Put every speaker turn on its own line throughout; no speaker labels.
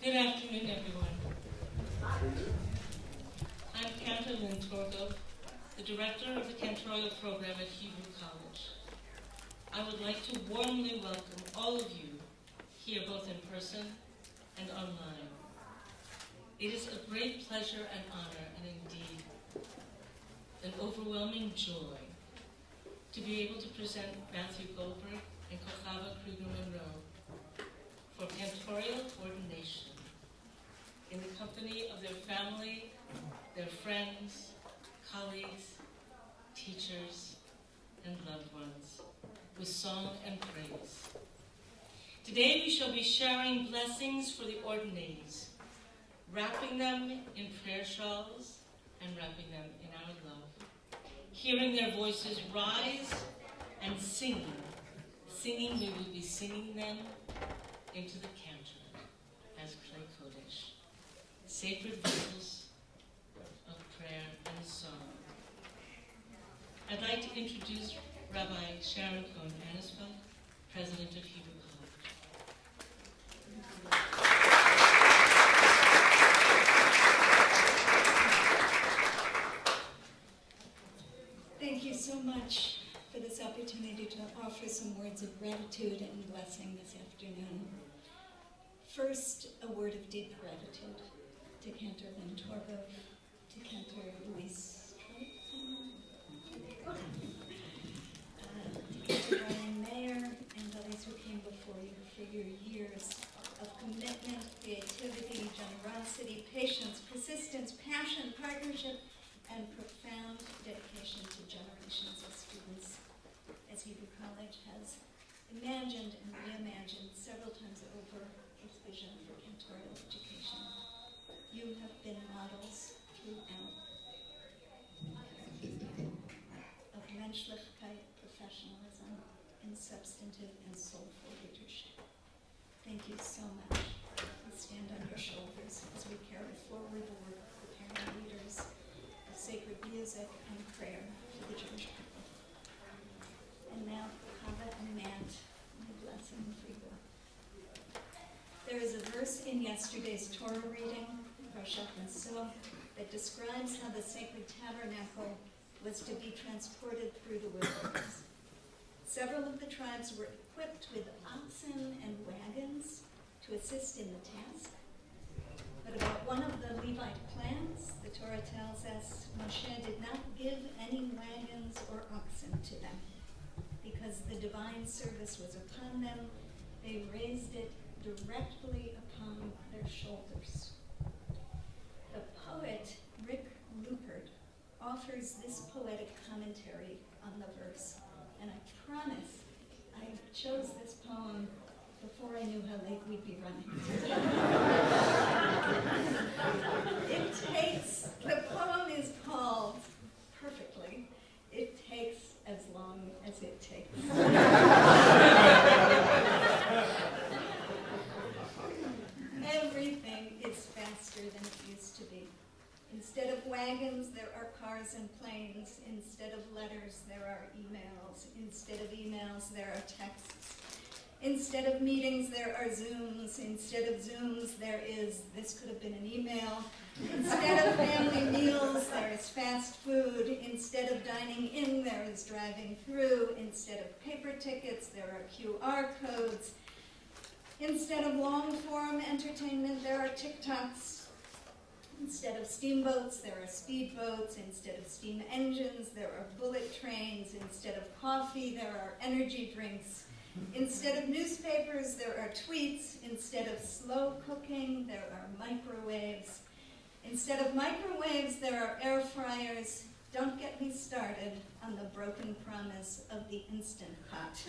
Good afternoon, everyone. I'm Cantorial, the director of the Cantorial program at Hebrew College. I would like to warmly welcome all of you here, both in person and online. It is a great pleasure and honor, and indeed an overwhelming joy, to be able to present Matthew Goldberg and Kochava Krieger-Monroe for Cantorial Ordination in the company of their family, their friends, colleagues, teachers, and loved ones, with song and praise. Today we shall be sharing blessings for the ordinatees, wrapping them in prayer shawls and wrapping them in our love, hearing their voices rise and singing. We will be singing them into the cantor as Klei Kodesh, sacred vessels of prayer and song. I'd like to introduce Rabbi Sharon Cohen-Annisfeld, President of Hebrew College.
Thank you so much for this opportunity to offer some words of gratitude and blessing this afternoon. First, a word of deep gratitude to Cantor Van Torbo, to Cantor Luis, to Cantor Brian Mayer, and others who came before you for your years of commitment, creativity, generosity, patience, persistence, passion, partnership, and profound dedication to generations of students, as Hebrew College has imagined and reimagined several times over its vision for cantorial education. You have been models throughout of menschlichkeit, professionalism, and substantive and soulful leadership. Thank you so much. We stand on your shoulders as we carry forward the work of preparing leaders of sacred music and prayer for the Jewish people. And now, Chava and Matt, my blessing for you. There is a verse in yesterday's Torah reading, Parshat Nasuah, that describes how the sacred tabernacle was to be transported through the wilderness. Several of the tribes were equipped with oxen and wagons to assist in the task. But about one of the Levite clans, the Torah tells us, Moshe did not give any wagons or oxen to them. Because the divine service was upon them, they raised it directly upon their shoulders. The poet Rick Rupert offers this poetic commentary on the verse, and I promise I chose this poem before I knew how late we'd be running. The poem is called, perfectly, It Takes as Long as It Takes. Everything is faster than it used to be. Instead of wagons, there are cars and planes. Instead of letters, there are emails. Instead of emails, there are texts. Instead of meetings, there are Zooms. Instead of Zooms, there is, this could have been an email. Instead of family meals, there is fast food. Instead of dining in, there is driving through. Instead of paper tickets, there are QR codes. Instead of long-form entertainment, there are TikToks. Instead of steamboats, there are speedboats. Instead of steam engines, there are bullet trains. Instead of coffee, there are energy drinks. Instead of newspapers, there are tweets. Instead of slow cooking, there are microwaves. Instead of microwaves, there are air fryers. Don't get me started on the broken promise of the Instant Pot.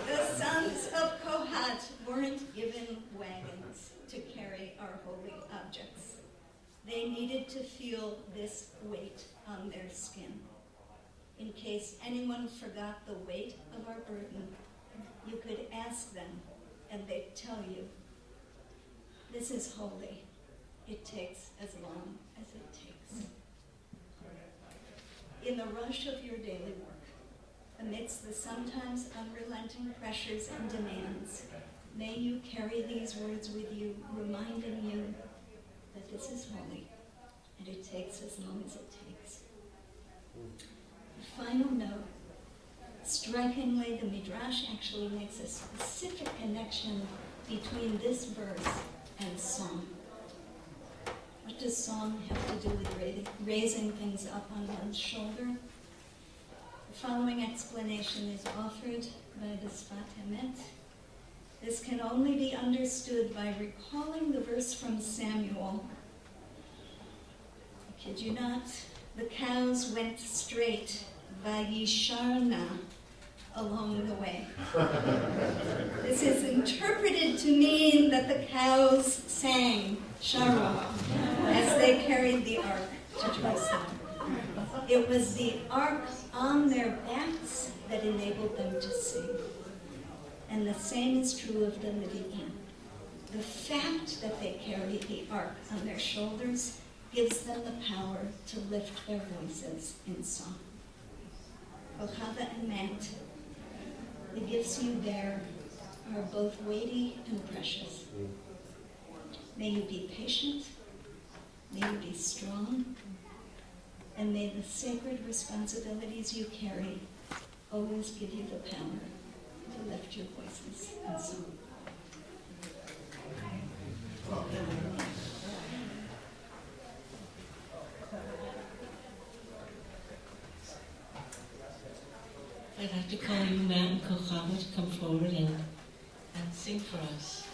The sons of Kohat weren't given wagons to carry our holy objects. They needed to feel this weight on their skin. In case anyone forgot the weight of our burden, you could ask them, and they'd tell you, this is holy. It takes as long as it takes. In the rush of your daily work, amidst the sometimes unrelenting pressures and demands, may you carry these words with you, reminding you that this is holy, and it takes as long as it takes. Final note. Strikingly, the Midrash actually makes a specific connection between this verse and song. What does song have to do with raising things up on one's shoulder? The following explanation is offered by the Sfat Emet. This can only be understood by recalling the verse from Samuel. I kid you not, the cows went straight, vayisharna, along the way. This is interpreted to mean that the cows sang, sharu, as they carried the ark to Jerusalem. It was the ark on their backs that enabled them to sing. And the same is true of the Leviim. The fact that they carry the ark on their shoulders gives them the power to lift their voices in song. Ochava and Mat, the gifts you bear are both weighty and precious. May you be patient, may you be strong, and may the sacred responsibilities you carry always give you the power to lift your voices in song.
I'd like to call you Matt and Kochava to come forward and sing for us.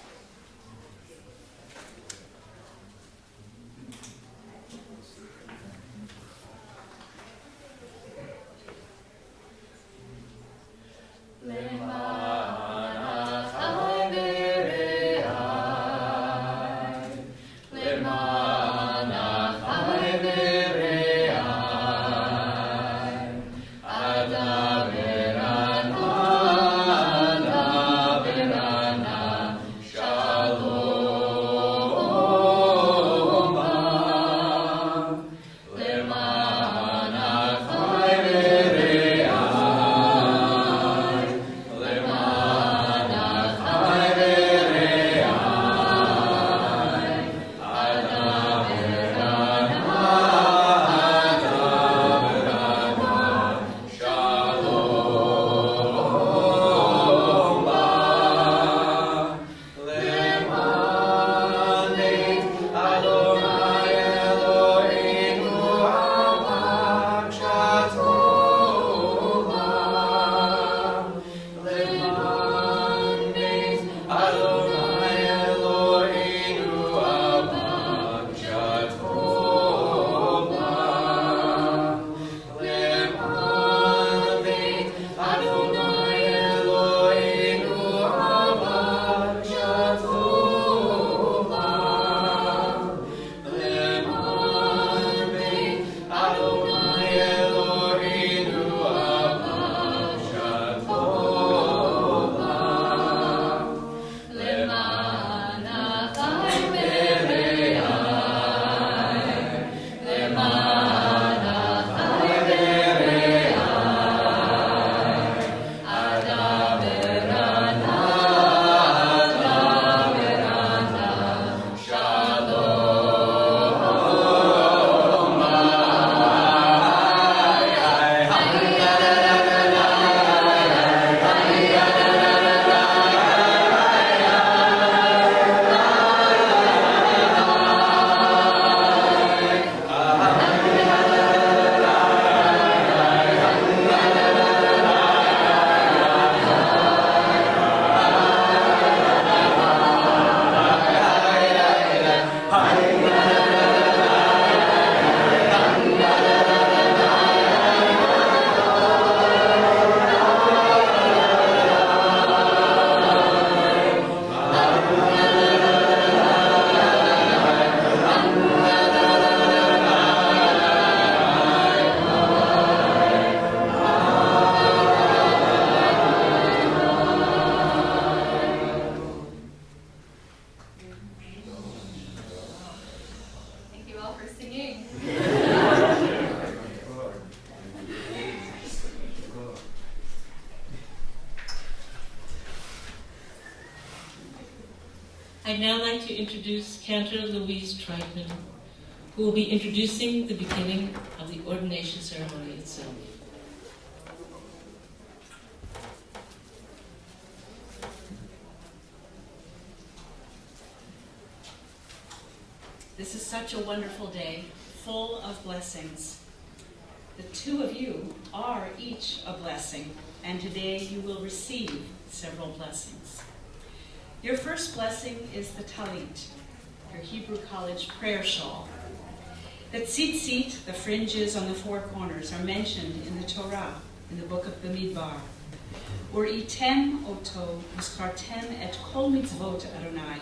I'd now like to introduce Cantor Louise Treitman, who will be introducing the beginning of the ordination ceremony itself.
This is such a wonderful day, full of blessings. The two of you are each a blessing, and today you will receive several blessings. Your first blessing is the talit, your Hebrew college prayer shawl. The tzitzit, the fringes on the four corners, are mentioned in the Torah, in the book of Bamidbar. Uritem oto uskartem et kol mitzvot Adonai.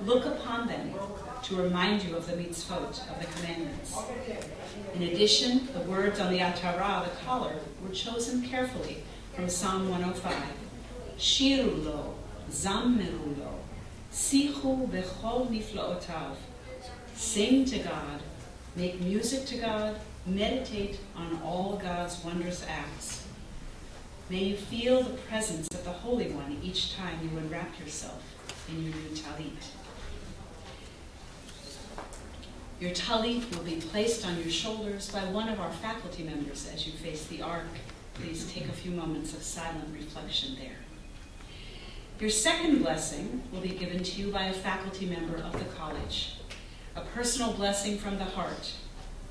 Look upon them to remind you of the mitzvot, of the commandments. In addition, the words on the atara, the collar, were chosen carefully from Psalm 105. Shiru lo, zammeru lo, sichu bechol niflaotav. Sing to God, make music to God, meditate on all God's wondrous acts. May you feel the presence of the Holy One each time you unwrap yourself in your new talit. Your talit will be placed on your shoulders by one of our faculty members as you face the ark. Please take a few moments of silent reflection there. Your second blessing will be given to you by a faculty member of the college, a personal blessing from the heart.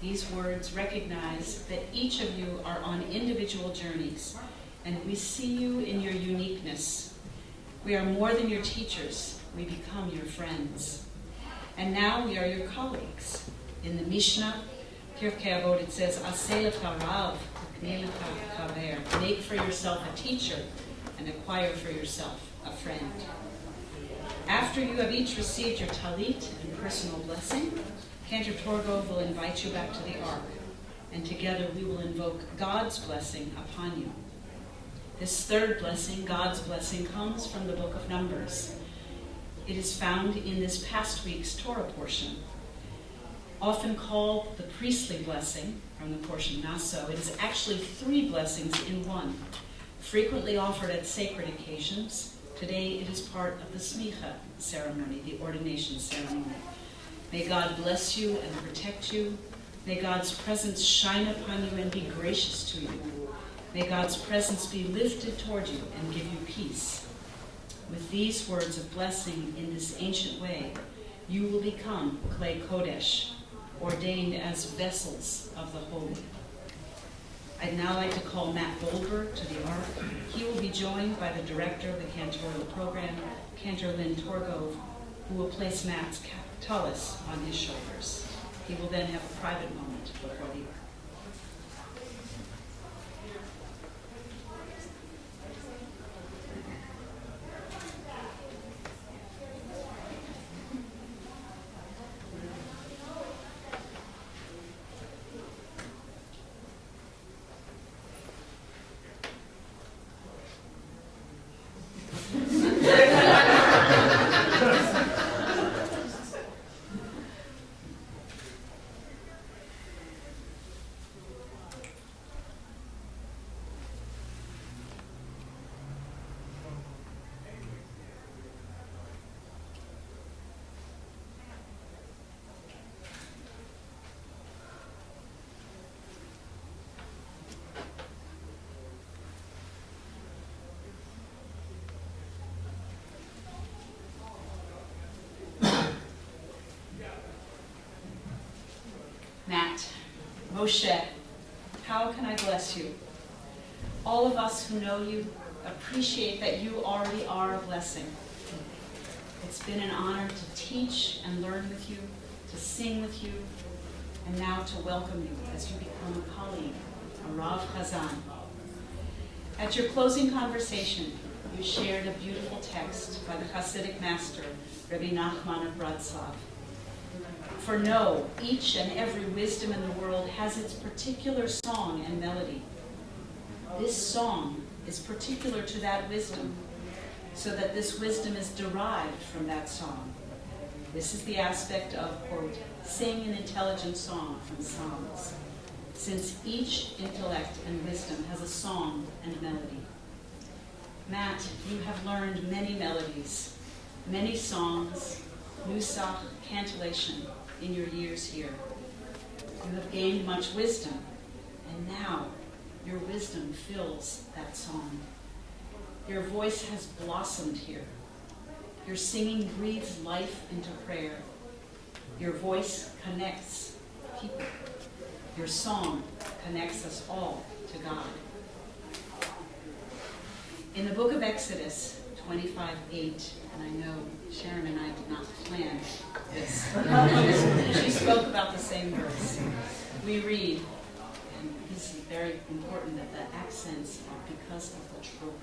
These words recognize that each of you are on individual journeys, and we see you in your uniqueness. We are more than your teachers, we become your friends. And now we are your colleagues. In the Mishnah, Pirkei Avot, it says, Aseh lecha rav, uknei lecha chaver. Make for yourself a teacher and acquire for yourself a friend. After you have each received your talit and personal blessing, Cantor Torgov will invite you back to the ark, and together we will invoke God's blessing upon you. This third blessing, God's blessing, comes from the book of Numbers. It is found in this past week's Torah portion. Often called the priestly blessing from the portion Naso, it is actually three blessings in one, frequently offered at sacred occasions. Today it is part of the smicha ceremony, the ordination ceremony. May God bless you and protect you. May God's presence shine upon you and be gracious to you. May God's presence be lifted toward you and give you peace. With these words of blessing in this ancient way, you will become Klei Kodesh, ordained as vessels of the holy. I'd now like to call Matt Goldberg to the ark. He will be joined by the director of the Cantorial program, Cantor Lynn Torgov, who will place Matt's tallis on his shoulders. He will then have a private moment before the ark. Matt, Moshe, how can I bless you? All of us who know you appreciate that you already are a blessing. It's been an honor to teach and learn with you, to sing with you, and now to welcome you as you become a colleague, a rav-hazzan. At your closing conversation, you shared a beautiful text by the Hasidic master, Rabbi Nachman of Bratslav. For know, each and every wisdom in the world has its particular song and melody. This song is particular to that wisdom, so that this wisdom is derived from that song. This is the aspect of, quote, sing an intelligent song from Psalms, since each intellect and wisdom has a song and melody. Matt, you have learned many melodies, many songs, Nusach, cantillation, in your years here. You have gained much wisdom, and now your wisdom fills that song. Your voice has blossomed here. Your singing breathes life into prayer. Your voice connects people. Your song connects us all to God. In the book of Exodus 25:8, and I know Sharon and I did not plan this. She spoke about the same verse. We read, and this is very important, that the accents are because of the trope.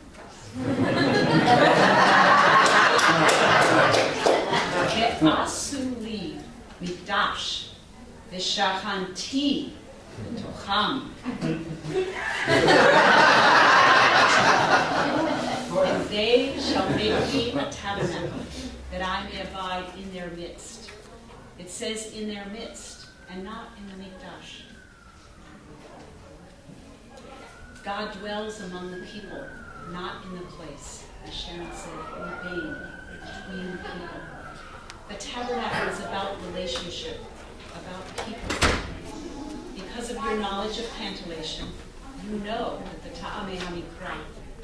Ve'asu mikdash v'shachanti b'tocham. And they shall make me a tabernacle, that I may abide in their midst. It says in their midst, and not in the mikdash. God dwells among the people, not in the place, as Sharon said, ordained between people. The tabernacle is about relationship, about people. Because of your knowledge of cantillation, you know that the ta'ameh hamikra,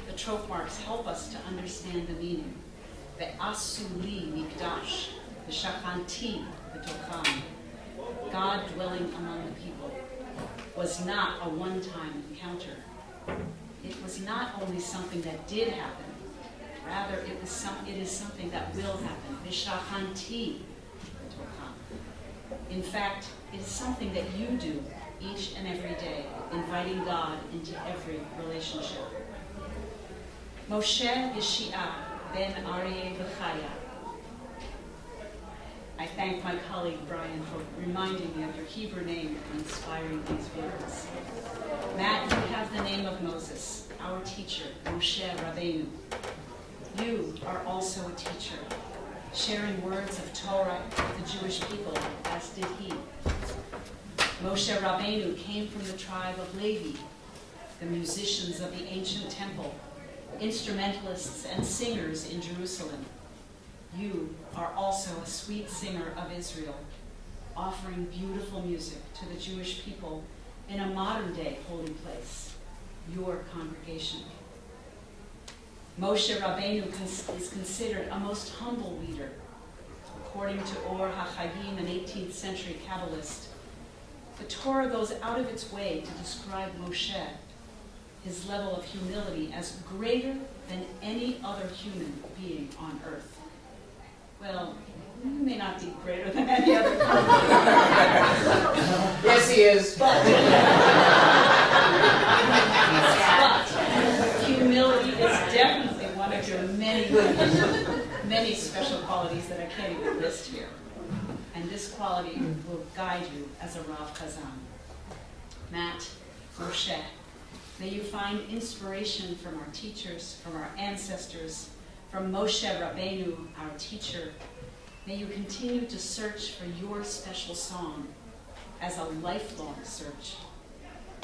the trope marks, help us to understand the meaning. Ve'asuli mikdash, v'shachanti b'tocham. God dwelling among the people was not a one-time encounter. It was not only something that did happen, rather it is something that will happen. V'shachanti b'tocham. In fact, it is something that you do each and every day, inviting God into every relationship. Moshe Yeshia ben Aryeh B'chaya. I thank my colleague Brian for reminding me of your Hebrew name and inspiring these words. Matt, you have the name of Moses, our teacher, Moshe Rabbeinu. You are also a teacher, sharing words of Torah with the Jewish people, as did he. Moshe Rabbeinu came from the tribe of Levi, the musicians of the ancient temple, instrumentalists and singers in Jerusalem. You are also a sweet singer of Israel, offering beautiful music to the Jewish people in a modern-day holy place, your congregation. Moshe Rabbeinu is considered a most humble leader. According to Or HaChaim, an 18th century Kabbalist, the Torah goes out of its way to describe Moshe, his level of humility, as greater than any other human being on earth. Well, he may not be greater than any other human.
Yes, he is.
But humility is definitely one of your many special qualities that I can't even list here. And this quality will guide you as a rav-hazzan. Matt, Moshe, may you find inspiration from our teachers, from our ancestors, from Moshe Rabbeinu, our teacher. May you continue to search for your special song as a lifelong search.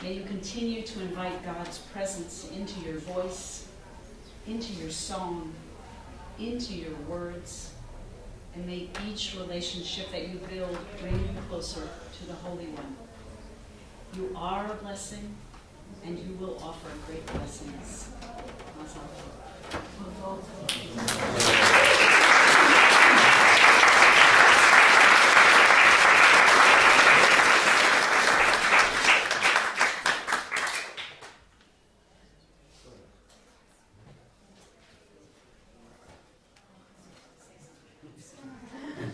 May you continue to invite God's presence into your voice, into your song, into your words, and may each relationship that you build bring you closer to the Holy One. You are a blessing, and you will offer great blessings. Mazal tov.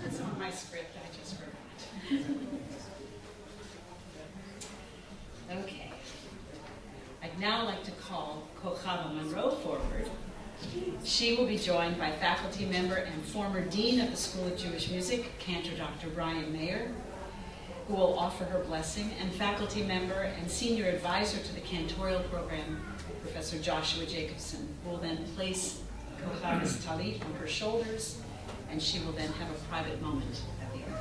It's on my script, I just forgot. Okay. I'd now like to call Kochava Monroe forward. She will be joined by faculty member and former dean of the School of Jewish Music, Cantor Dr. Brian Mayer, who will offer her blessing, and faculty member and senior advisor to the Cantorial program, Professor Joshua Jacobson, who will then place Kochava's talit on her shoulders, and she will then have a private moment at the end.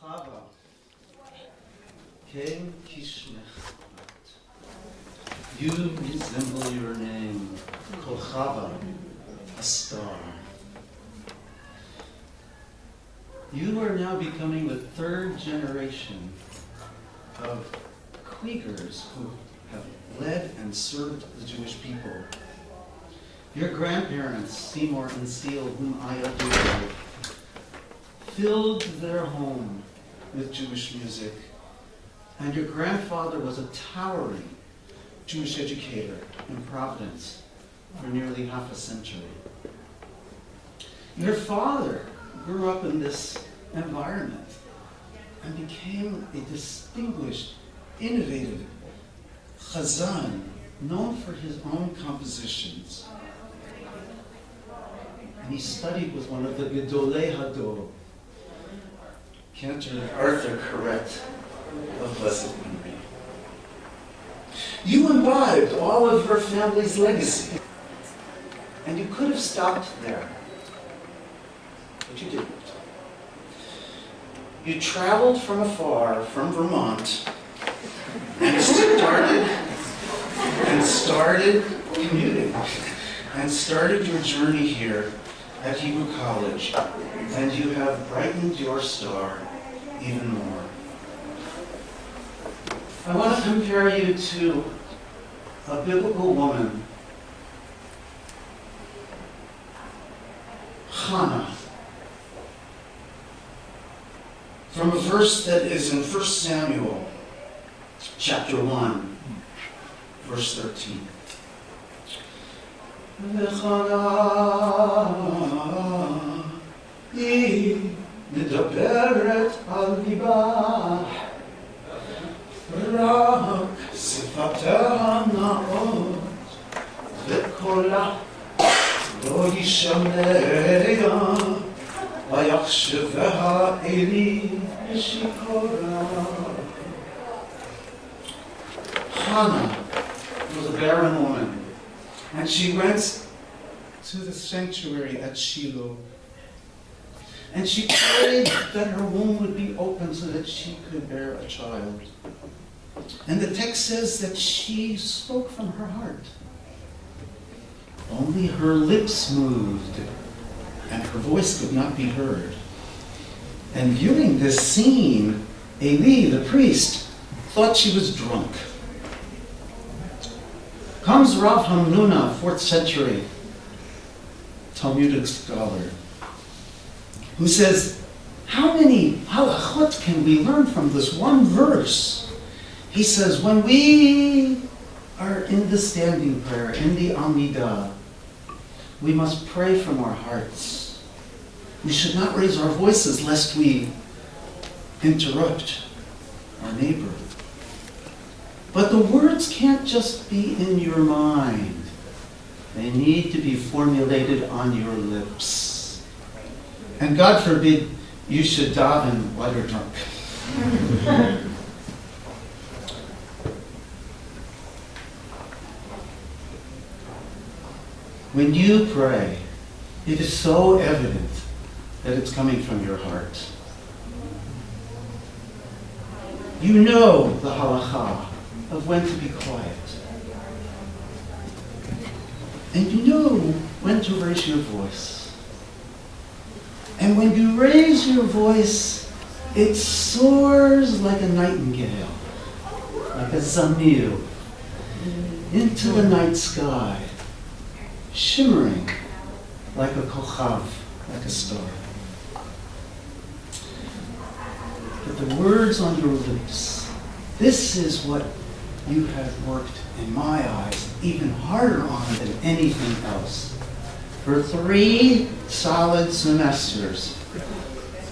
Chava, Ken Kishmech. You resemble your name, Chava, a star. You are now becoming the third generation of Quakers who have led and served the Jewish people. Your grandparents, Seymour and Seal, whom I adore, filled their home with Jewish music. And your grandfather was a towering Jewish educator in Providence for nearly half a century. Your father grew up in this environment and became a distinguished, innovative rav-hazzan, known for his own compositions. And he studied with one of the Gedolei Hador, Cantor Arthur Correct of blessed memory. You imbibed all of your family's legacy, and you could have stopped there, but you didn't. You traveled from afar, from Vermont, and started commuting, and started your journey here at Hebrew College, and you have brightened your star even more. I want to compare you to a biblical woman, Hannah, from a verse that is in 1 Samuel chapter 1, verse 13. וחנה היא מדברת על ליבה, רק שפתיה נאות וקולה לא יישמע, ויחשביה אלי שיכורה. Hannah was a barren woman, and she went to the sanctuary at Shiloh, and she prayed that her womb would be open so that she could bear a child. And the text says that she spoke from her heart. Only her lips moved, and her voice could not be heard. And viewing this scene, Eli, the priest, thought she was drunk. Comes Rav Hamnuna, 4th century Talmudic scholar, who says, how many halachot can we learn from this one verse? He says, when we are in the standing prayer, in the Amidah, we must pray from our hearts. We should not raise our voices lest we interrupt our neighbor. But the words can't just be in your mind. They need to be formulated on your lips. And God forbid you should daven while you're drunk. When you pray, it is so evident that it's coming from your heart. You know the halakha of when to be quiet. And you know when to raise your voice. And when you raise your voice, it soars like a nightingale, like a zamir, into the night sky, shimmering like a kochav, like a star. But the words on your lips, this is what you have worked, in my eyes, even harder on than anything else. For 3 solid semesters,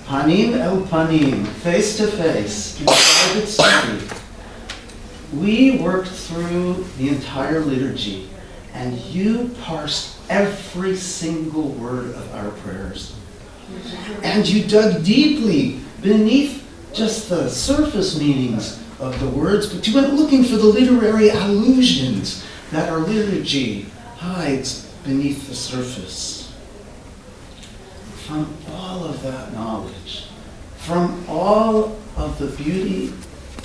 panim el panim, face to face, in private study, we worked through the entire liturgy, and you parsed every single word of our prayers. And you dug deeply beneath just the surface meanings of the words, but you went looking for the literary allusions that our liturgy hides beneath the surface. From all of that knowledge, from all of the beauty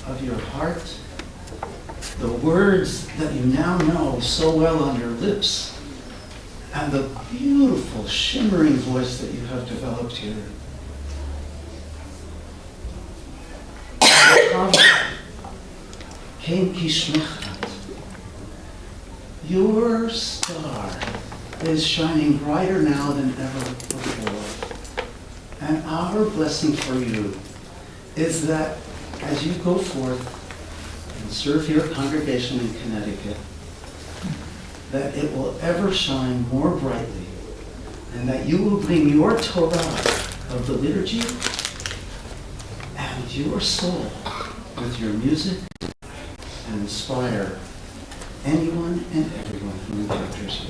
of your heart, the words that you now know so well on your lips, and the beautiful shimmering voice that you have developed here. Your star is shining brighter now than ever before. And our blessing for you is that as you go forth and serve your congregation in Connecticut, that it will ever shine more brightly, and that you will bring your Torah of the liturgy and your soul with your music and inspire anyone and everyone who encounters you.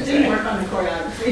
Didn't work on the choreography.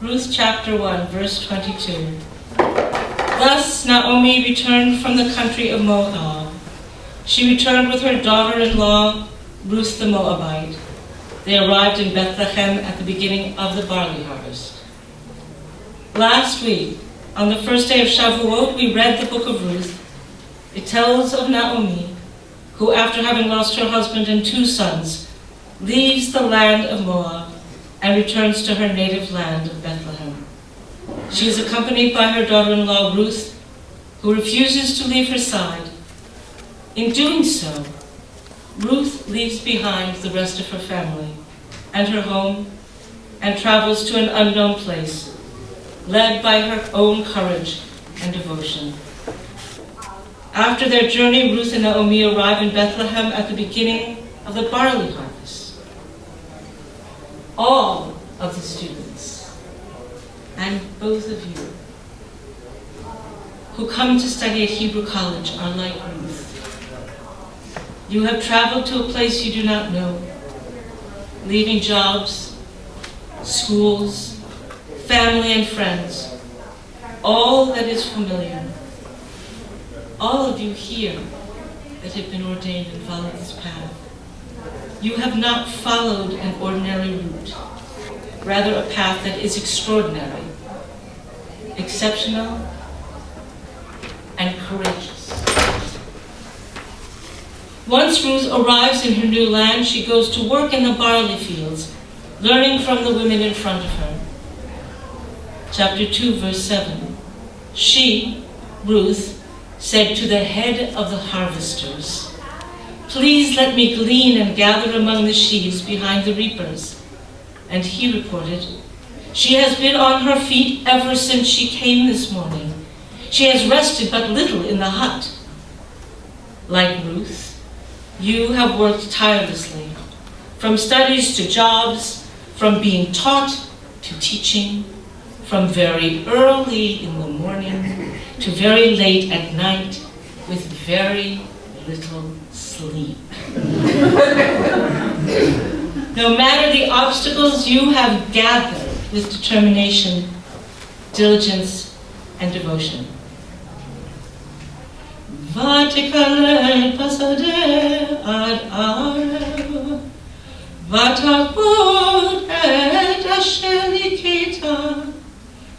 Ruth chapter 1, verse 22. Thus Naomi returned from the country of Moab. She returned with her daughter-in-law, Ruth the Moabite. They arrived in Bethlehem at the beginning of the barley harvest. Last week, on the first day of Shavuot, we read the book of Ruth. It tells of Naomi, who, after having lost her husband and 2 sons, leaves the land of Moab and returns to her native land of Bethlehem. She is accompanied by her daughter-in-law, Ruth, who refuses to leave her side. In doing so, Ruth leaves behind the rest of her family and her home and travels to an unknown place, led by her own courage and devotion. After their journey, Ruth and Naomi arrive in Bethlehem at the beginning of the barley harvest. All of the students, and both of you, who come to study at Hebrew College are like Ruth. You have traveled to a place you do not know, leaving jobs, schools, family and friends, all that is familiar. All of you here that have been ordained and followed this path, you have not followed an ordinary route, rather a path that is extraordinary, exceptional, and courageous. Once Ruth arrives in her new land, she goes to work in the barley fields, learning from the women in front of her. Chapter 2, verse 7. She, Ruth, said to the head of the harvesters, "Please let me glean and gather among the sheaves behind the reapers." And he reported, "She has been on her feet ever since she came this morning. She has rested but little in the hut." Like Ruth, you have worked tirelessly, from studies to jobs, from being taught to teaching, from very early in the morning to very late at night, with very little sleep. No matter the obstacles, you have gathered with determination, diligence, and devotion. ותקלל בשדה עד ערב, ותעבוד את אשר ניקית,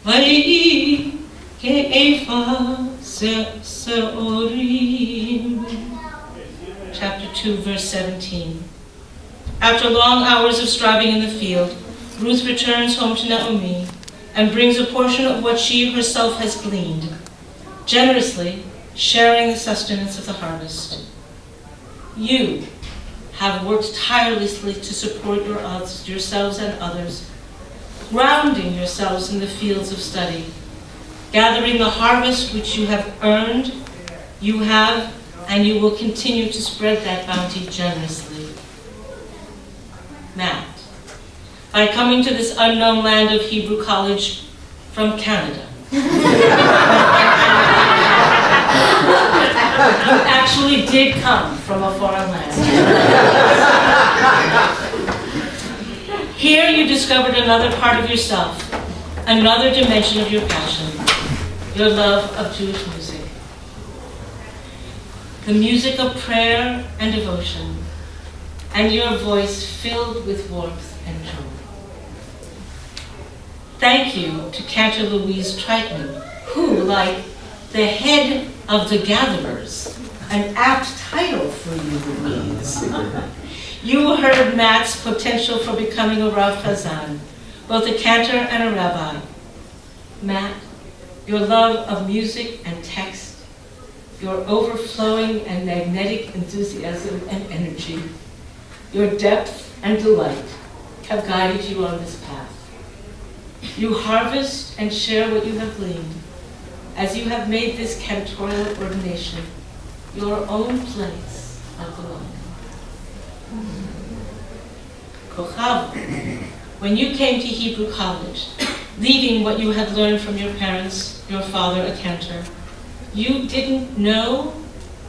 ויהי כאיפה שעורים. Chapter 2, verse 17. After long hours of striving in the field, Ruth returns home to Naomi and brings a portion of what she herself has gleaned, generously sharing the sustenance of the harvest. You have worked tirelessly to support yourselves and others, grounding yourselves in the fields of study, gathering the harvest which you have earned, you have, and you will continue to spread that bounty generously. Matt, by coming to this unknown land of Hebrew college from Canada, you actually did come from a foreign land. Here you discovered another part of yourself, another dimension of your passion, your love of Jewish music. The music of prayer and devotion, and your voice filled with warmth and joy. Thank you to Cantor Louise Treitman, who, like the head of the gatherers, an apt title for you, Louise. You heard Matt's potential for becoming a rav-hazzan, both a cantor and a rabbi. Matt, your love of music and text, your overflowing and magnetic enthusiasm and energy, your depth and delight have guided you on this path. You harvest and share what you have gleaned, as you have made this Cantorial Ordination your own place of belonging. Kochav, when you came to Hebrew college, leaving what you had learned from your parents, your father a cantor, you didn't know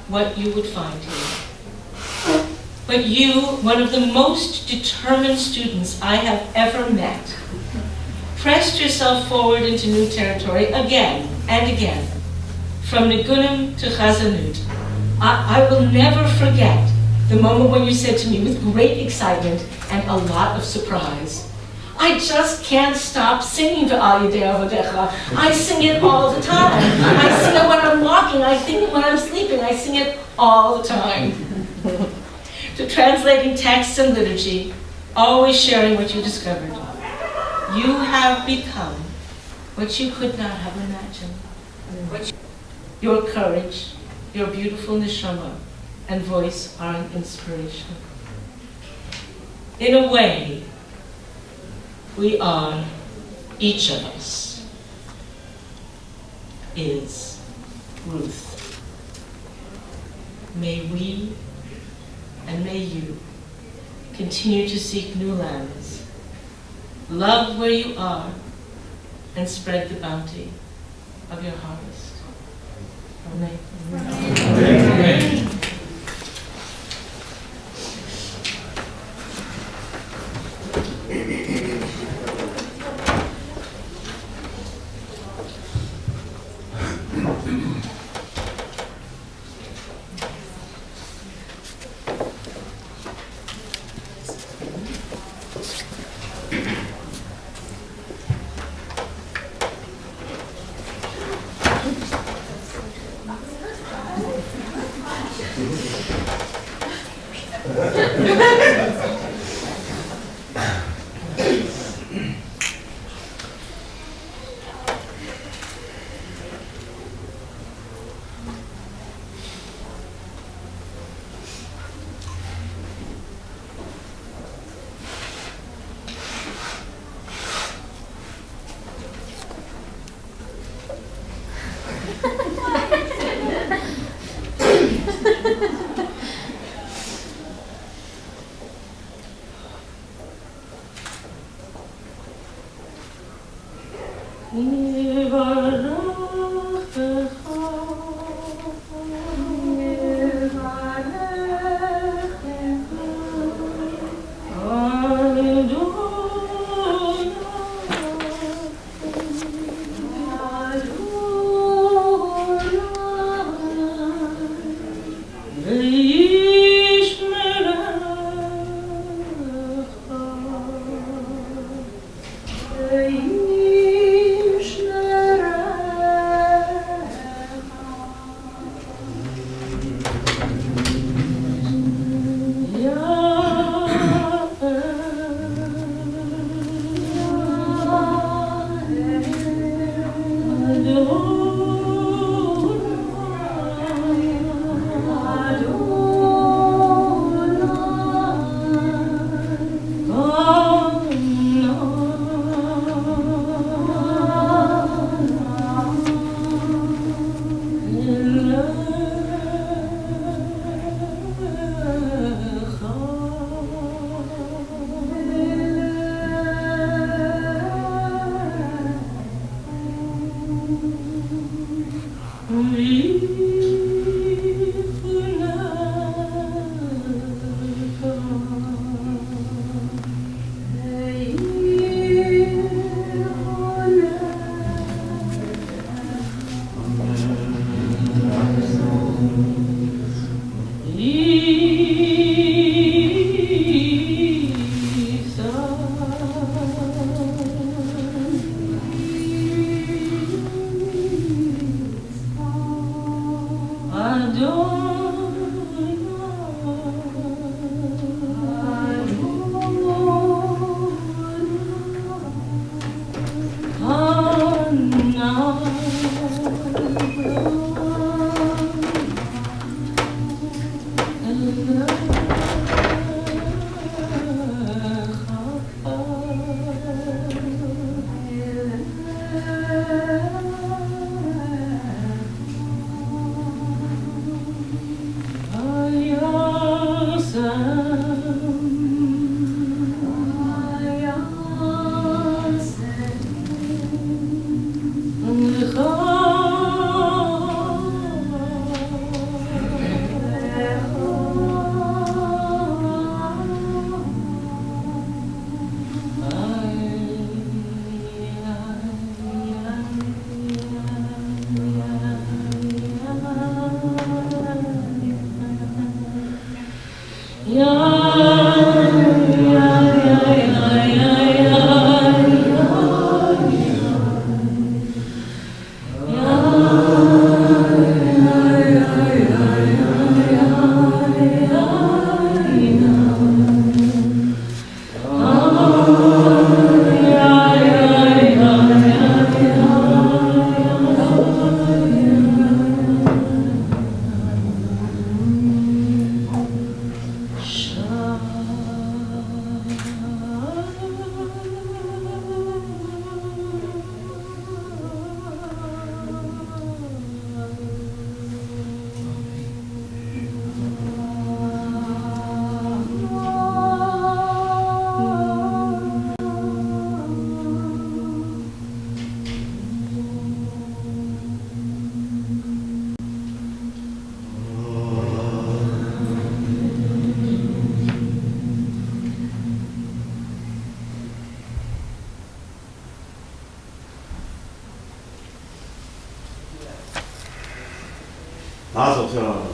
what you would find here. But you, one of the most determined students I have ever met, pressed yourself forward into new territory again and again, from Nigunim to Chazanut. I will never forget the moment when you said to me with great excitement and a lot of surprise, I just can't stop singing Ve'al Yidei Avodecha. I sing it all the time. I sing it when I'm walking, I sing it when I'm sleeping, I sing it all the time. To translating texts and liturgy, always sharing what you discovered. You have become what you could not have imagined. Your courage, your beautiful neshama, and voice are an inspiration. In a way, we are, each of us, is Ruth. May we and may you continue to seek new lands, love where you are, and spread the bounty of your harvest. Amen. Amen. Amen.
Mazel tov.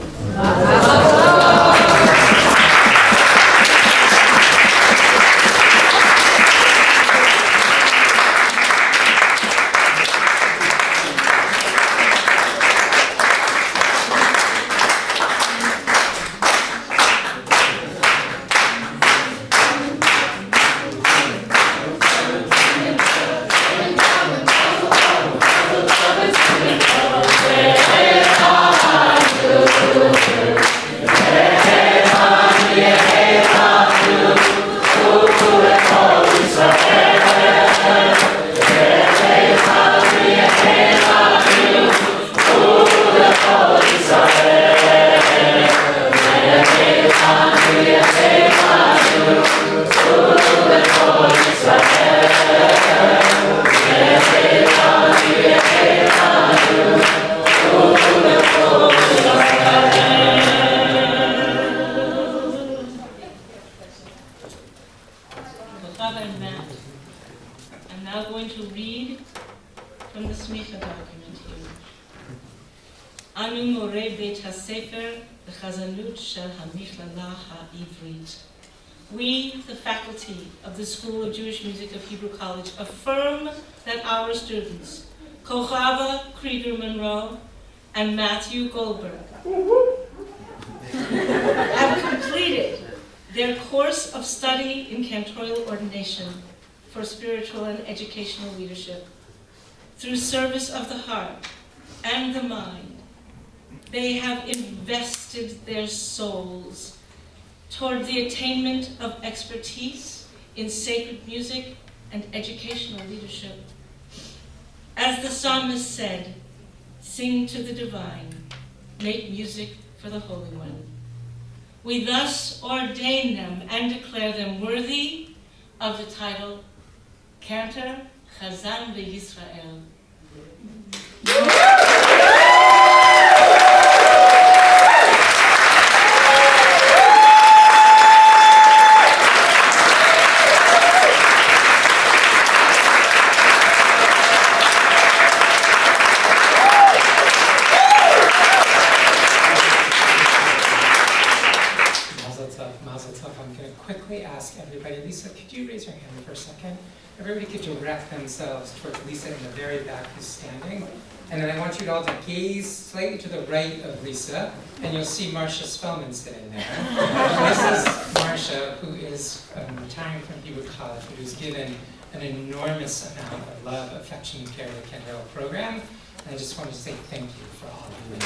I'm now going to read from the Smicha document here. Anu Morei Beit HaSefer B'Chazanut Shel HaMichlala HaIvrit. We, the faculty of the School of Jewish Music of Hebrew College, affirm that our students, Kochava Krieger Monroe and Matthew Goldberg, have completed their course of study in Cantorial Ordination for spiritual and educational leadership. Through service of the heart and the mind, they have invested their souls toward the attainment of expertise in sacred music and educational leadership. As the psalmist said, "Sing to the divine, make music for the Holy One. We thus ordain them and declare them worthy of the title Cantor Chazan B'Yisrael.
I'm going to quickly ask everybody, Lisa, could you raise your hand for a second? Everybody could direct themselves towards Lisa in the very back who's standing. And then I want you all to gaze slightly to the right of Lisa, and you'll see Marcia Spellman sitting there. This is Marcia, who is retiring from Hebrew College, who's given an enormous amount of love, affection, and care to the Cantorial program. And I just wanted to say thank you for all of you.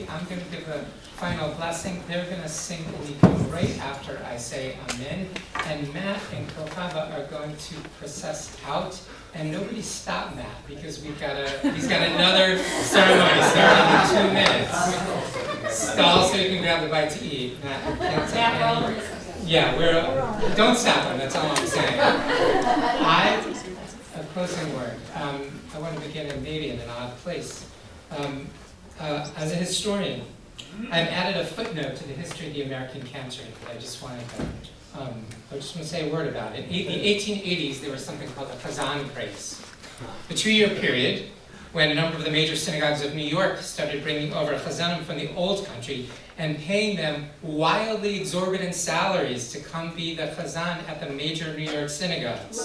I'm going to give a final blessing. They're going to sing Likum right after I say Amen. And Matt and Kochava are going to process out. And nobody stop Matt, because he's got another ceremony starting in 2 minutes. Stall so you can grab the bite to eat. Matt, you can't take any. Yeah, don't stop him, that's all I'm saying. A closing word. I want to begin maybe in an odd place. As a historian, I've added a footnote to the history of the American cantor that I just want to say a word about it. In the 1880s, there was something called the Hazzan craze. A 2-year period when a number of the major synagogues of New York started bringing over Hazzanim from the old country and paying them wildly exorbitant salaries to come be the Hazzan at the major New York synagogues.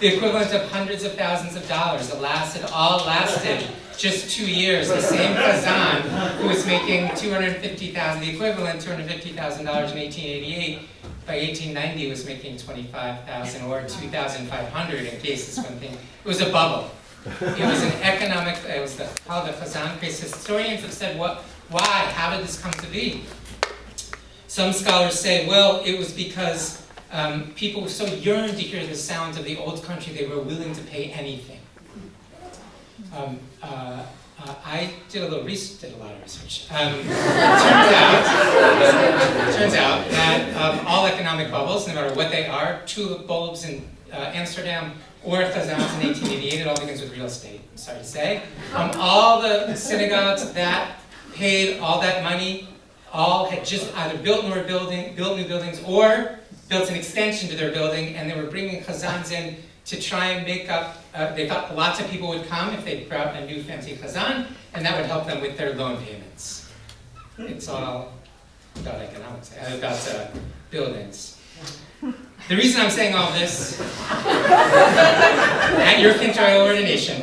The equivalent of hundreds of thousands of dollars. It lasted just 2 years. The same Hazzan who was making $250,000, the equivalent $250,000 in 1888, by 1890 was making $25,000 or $2,500 in cases when things. It was a bubble. It was an economic. It was called the Hazzan craze. Historians have said, why? How did this come to be? Some scholars say, well, it was because people so yearned to hear the sounds of the old country, they were willing to pay anything. I did a lot of research. Turns out that all economic bubbles, no matter what they are, tulip bulbs in Amsterdam or Chazans in 1888, it all begins with real estate, I'm sorry to say. All the synagogues that paid all that money, all had just either built new buildings or built an extension to their building, and they were bringing Chazans in to try and make up, they thought lots of people would come if they brought a new fancy Chazan, and that would help them with their loan payments. It's all about economics, about buildings. The reason I'm saying all this at your Cantorial Ordination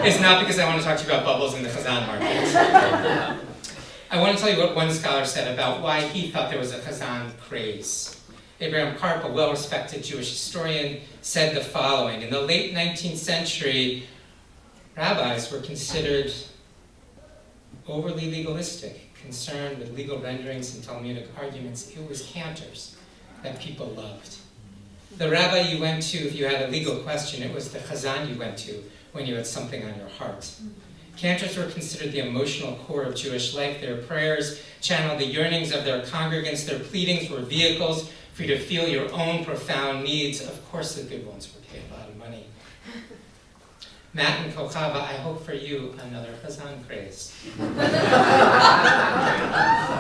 is not because I want to talk to you about bubbles in the Chazan market. I want to tell you what one scholar said about why he thought there was a Chazan craze. Abraham Karp, a well-respected Jewish historian, said the following: in the late 19th century, rabbis were considered overly legalistic, concerned with legal renderings and Talmudic arguments. It was cantors that people loved. The rabbi you went to if you had a legal question, it was the Chazan you went to when you had something on your heart. Cantors were considered the emotional core of Jewish life. Their prayers channeled the yearnings of their congregants. Their pleadings were vehicles for you to feel your own profound needs. Of course, the good ones were paid a lot of money. Matt and Kochava, I hope for you another Hazzan craze.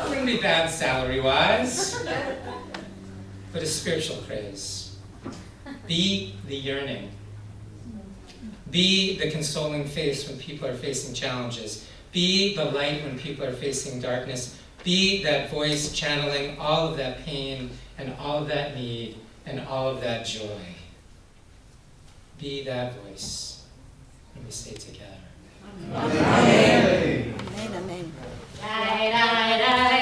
Wouldn't be bad salary-wise, but a spiritual craze. Be the yearning. Be the consoling face when people are facing challenges. Be the light when people are facing darkness. Be that voice channeling all of that pain and all of that need and all of that joy. Be that voice. And we stay together.
Amen. Amen. Amen.